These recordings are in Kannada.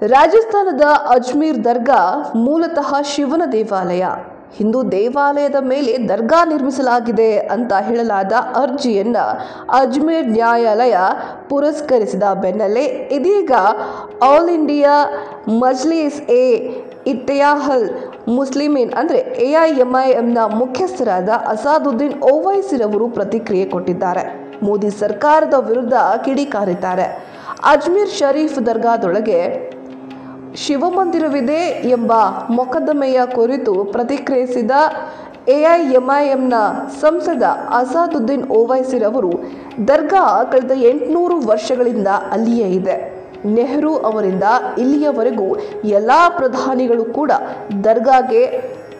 ರಾಜಸ್ಥಾನದ ಅಜ್ಮೀರ್ ದರ್ಗಾ ಮೂಲತಃ ಶಿವನ ದೇವಾಲಯ. ಹಿಂದೂ ದೇವಾಲಯದ ಮೇಲೆ ದರ್ಗಾ ನಿರ್ಮಿಸಲಾಗಿದೆ ಅಂತ ಹೇಳಲಾದ ಅರ್ಜಿಯನ್ನ ಅಜ್ಮೀರ್ ನ್ಯಾಯಾಲಯ ಪುರಸ್ಕರಿಸಿದ ಬೆನ್ನಲ್ಲೇ ಇದೀಗ ಆಲ್ ಇಂಡಿಯಾ ಮಜ್ಲಿಸ್ ಎ ಇತ್ತೆಹಾದುಲ್ ಮುಸ್ಲಿಮೀನ್ ಅಂದರೆ AIMIMನ ಮುಖ್ಯಸ್ಥರಾದ ಅಸಾದುದ್ದೀನ್ ಓವೈಸಿರವರು ಪ್ರತಿಕ್ರಿಯೆ ಕೊಟ್ಟಿದ್ದಾರೆ. ಮೋದಿ ಸರ್ಕಾರದ ವಿರುದ್ಧ ಕಿಡಿಕಾರಿದ್ದಾರೆ. ಅಜ್ಮೀರ್ ಶರೀಫ್ ದರ್ಗಾದೊಳಗೆ ಶಿವಮಂದಿರವಿದೆ ಎಂಬ ಮೊಕದ್ದಮೆಯ ಕುರಿತು ಪ್ರತಿಕ್ರಿಯಿಸಿದ AIMIMನ ಸಂಸದ ಅಸಾದುದ್ದೀನ್ ಓವೈಸಿರವರು, ದರ್ಗಾ ಕಳೆದ 800 ವರ್ಷಗಳಿಂದ ಅಲ್ಲಿಯೇ ಇದೆ. ನೆಹರು ಅವರಿಂದ ಇಲ್ಲಿಯವರೆಗೂ ಎಲ್ಲ ಪ್ರಧಾನಿಗಳು ಕೂಡ ದರ್ಗಾಗೆ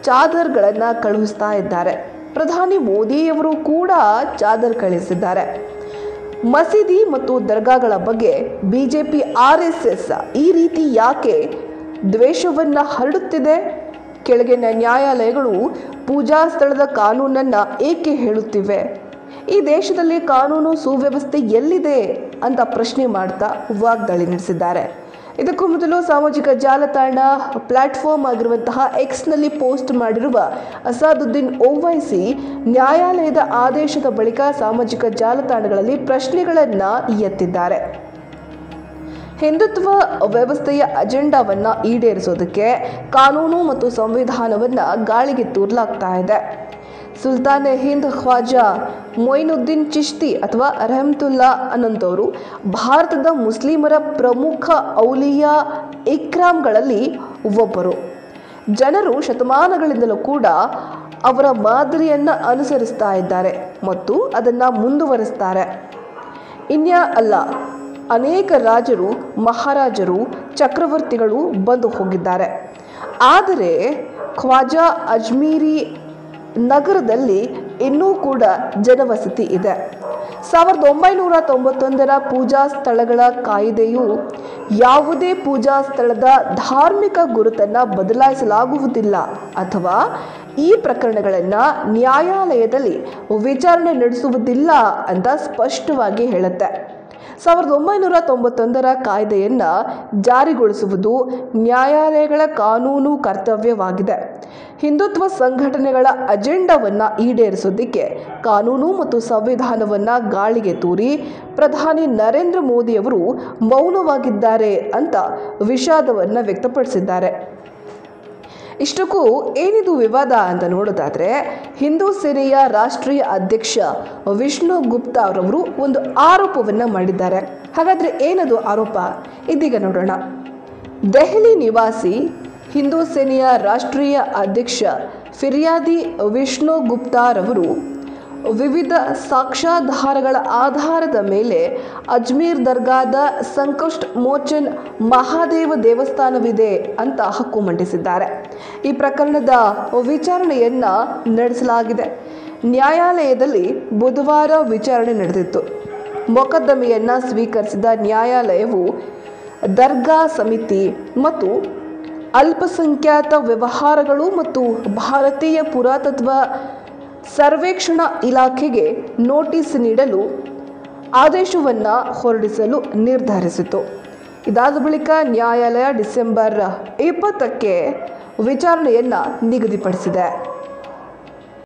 ಚಾದರ್ಗಳನ್ನು ಕಳುಹಿಸ್ತಾ ಇದ್ದಾರೆ. ಪ್ರಧಾನಿ ಮೋದಿಯವರು ಕೂಡ ಚಾದರ್ ಕಳಿಸಿದ್ದಾರೆ. ಮಸೀದಿ ಮತ್ತು ದರ್ಗಾಗಳ ಬಗ್ಗೆ BJP RSS ಈ ರೀತಿ ಯಾಕೆ ದ್ವೇಷವನ್ನು ಹರಡುತ್ತಿದೆ? ಕೆಳಗಿನ ನ್ಯಾಯಾಲಯಗಳು ಪೂಜಾ ಸ್ಥಳದ ಕಾನೂನನ್ನು ಏಕೆ ಹೇಳುತ್ತಿವೆ? ಈ ದೇಶದಲ್ಲಿ ಕಾನೂನು ಸುವ್ಯವಸ್ಥೆ ಎಲ್ಲಿದೆ ಅಂತ ಪ್ರಶ್ನೆ ಮಾಡ್ತಾ ವಾಗ್ದಾಳಿ ನಡೆಸಿದ್ದಾರೆ. ಇದಕ್ಕೂ ಮೊದಲು ಸಾಮಾಜಿಕ ಜಾಲತಾಣ ಪ್ಲಾಟ್ಫಾರ್ಮ್ ಆಗಿರುವಂತಹ Xನಲ್ಲಿ ಪೋಸ್ಟ್ ಮಾಡಿರುವ ಅಸಾದುದ್ದೀನ್ ಓವೈಸಿ ನ್ಯಾಯಾಲಯದ ಆದೇಶದ ಬಳಿಕ ಸಾಮಾಜಿಕ ಜಾಲತಾಣಗಳಲ್ಲಿ ಪ್ರಶ್ನೆಗಳನ್ನು ಎತ್ತಿದ್ದಾರೆ. ಹಿಂದುತ್ವ ವ್ಯವಸ್ಥೆಯ ಅಜೆಂಡಾವನ್ನು ಈಡೇರಿಸೋದಕ್ಕೆ ಕಾನೂನು ಮತ್ತು ಸಂವಿಧಾನವನ್ನು ಗಾಳಿಗೆ ತೂರಲಾಗ್ತಾ ಇದೆ. ಸುಲ್ತಾನ್ ಹಿಂದ್ ಖ್ವಾಜಾ ಮೊಯಿನುದ್ದೀನ್ ಚಿಶ್ತಿ ಅಥವಾ ರಹಮತುಲ್ಲಾ ಅನ್ನಂತವರು ಭಾರತದ ಮುಸ್ಲಿಮರ ಪ್ರಮುಖ ಔಲಿಯಾ ಇಕ್ರಾಮ್ಗಳಲ್ಲಿ ಒಬ್ಬರು. ಜನರು ಶತಮಾನಗಳಿಂದಲೂ ಕೂಡ ಅವರ ಮಾದರಿಯನ್ನು ಅನುಸರಿಸ್ತಾ ಇದ್ದಾರೆ ಮತ್ತು ಅದನ್ನು ಮುಂದುವರಿಸ್ತಾರೆ. ಇನ್ಯಾ ಅಲ್ಲ, ಅನೇಕ ರಾಜರು, ಮಹಾರಾಜರು, ಚಕ್ರವರ್ತಿಗಳು ಬಂದು ಹೋಗಿದ್ದಾರೆ. ಆದರೆ ಖ್ವಾಜಾ ಅಜ್ಮೀರಿ ನಗರದಲ್ಲಿ ಇನ್ನೂ ಕೂಡ ಜನವಸತಿ ಇದೆ. 1991ರ ಪೂಜಾ ಸ್ಥಳಗಳ ಕಾಯ್ದೆಯು ಯಾವುದೇ ಪೂಜಾ ಸ್ಥಳದ ಧಾರ್ಮಿಕ ಗುರುತನ್ನು ಬದಲಾಯಿಸಲಾಗುವುದಿಲ್ಲ ಅಥವಾ ಈ ಪ್ರಕರಣಗಳನ್ನು ನ್ಯಾಯಾಲಯದಲ್ಲಿ ವಿಚಾರಣೆ ನಡೆಸುವುದಿಲ್ಲ ಅಂತ ಸ್ಪಷ್ಟವಾಗಿ ಹೇಳುತ್ತೆ. 1991ರ ಕಾಯ್ದೆಯನ್ನು ಜಾರಿಗೊಳಿಸುವುದು ನ್ಯಾಯಾಲಯಗಳ ಕಾನೂನು ಕರ್ತವ್ಯವಾಗಿದೆ. ಹಿಂದುತ್ವ ಸಂಘಟನೆಗಳ ಅಜೆಂಡಾವನ್ನು ಈಡೇರಿಸೋದಕ್ಕೆ ಕಾನೂನು ಮತ್ತು ಸಂವಿಧಾನವನ್ನು ಗಾಳಿಗೆ ತೂರಿ ಪ್ರಧಾನಿ ನರೇಂದ್ರ ಮೋದಿಯವರು ಮೌನವಾಗಿದ್ದಾರೆ ಅಂತ ವಿಷಾದವನ್ನು ವ್ಯಕ್ತಪಡಿಸಿದ್ದಾರೆ. ಇಷ್ಟಕ್ಕೂ ಏನಿದು ವಿವಾದ ಅಂತ ನೋಡೋದಾದರೆ, ಹಿಂದೂ ಸೇನೆಯ ರಾಷ್ಟ್ರೀಯ ಅಧ್ಯಕ್ಷ ವಿಷ್ಣು ಗುಪ್ತಾ ಅವರವರು ಒಂದು ಆರೋಪವನ್ನು ಮಾಡಿದ್ದಾರೆ. ಹಾಗಾದರೆ ಏನದು ಆರೋಪ? ಇದೀಗ ನೋಡೋಣ. ದೆಹಲಿ ನಿವಾಸಿ ಹಿಂದೂ ಸೇನೆಯ ರಾಷ್ಟ್ರೀಯ ಅಧ್ಯಕ್ಷ ಫಿರ್ಯಾದಿ ವಿಷ್ಣು ಗುಪ್ತಾರವರು ವಿವಿಧ ಸಾಕ್ಷ್ಯಾಧಾರಗಳ ಆಧಾರದ ಮೇಲೆ ಅಜ್ಮೀರ್ ದರ್ಗಾದ ಸಂಕಷ್ಟ ಮೋಚನ್ ಮಹಾದೇವ ದೇವಸ್ಥಾನವಿದೆ ಅಂತ ಹಕ್ಕು ಮಂಡಿಸಿದ್ದಾರೆ. ಈ ಪ್ರಕರಣದ ವಿಚಾರಣೆಯನ್ನು ನಡೆಸಲಾಗಿದೆ. ನ್ಯಾಯಾಲಯದಲ್ಲಿ ಬುಧವಾರ ವಿಚಾರಣೆ ನಡೆದಿತ್ತು. ಮೊಕದ್ದಮೆಯನ್ನು ಸ್ವೀಕರಿಸಿದ ನ್ಯಾಯಾಲಯವು ದರ್ಗಾ ಸಮಿತಿ ಮತ್ತು ಅಲ್ಪಸಂಖ್ಯಾತ ವ್ಯವಹಾರಗಳು ಮತ್ತು ಭಾರತೀಯ ಪುರಾತತ್ವ ಸರ್ವೇಕ್ಷಣಾ ಇಲಾಖೆಗೆ ನೋಟಿಸ್ ನೀಡಲು ಆದೇಶವನ್ನು ಹೊರಡಿಸಲು ನಿರ್ಧರಿಸಿತು. ಇದಾದ ಬಳಿಕ ನ್ಯಾಯಾಲಯ ಡಿಸೆಂಬರ್ 20ಕ್ಕೆ ವಿಚಾರಣೆಯನ್ನು ನಿಗದಿಪಡಿಸಿದೆ.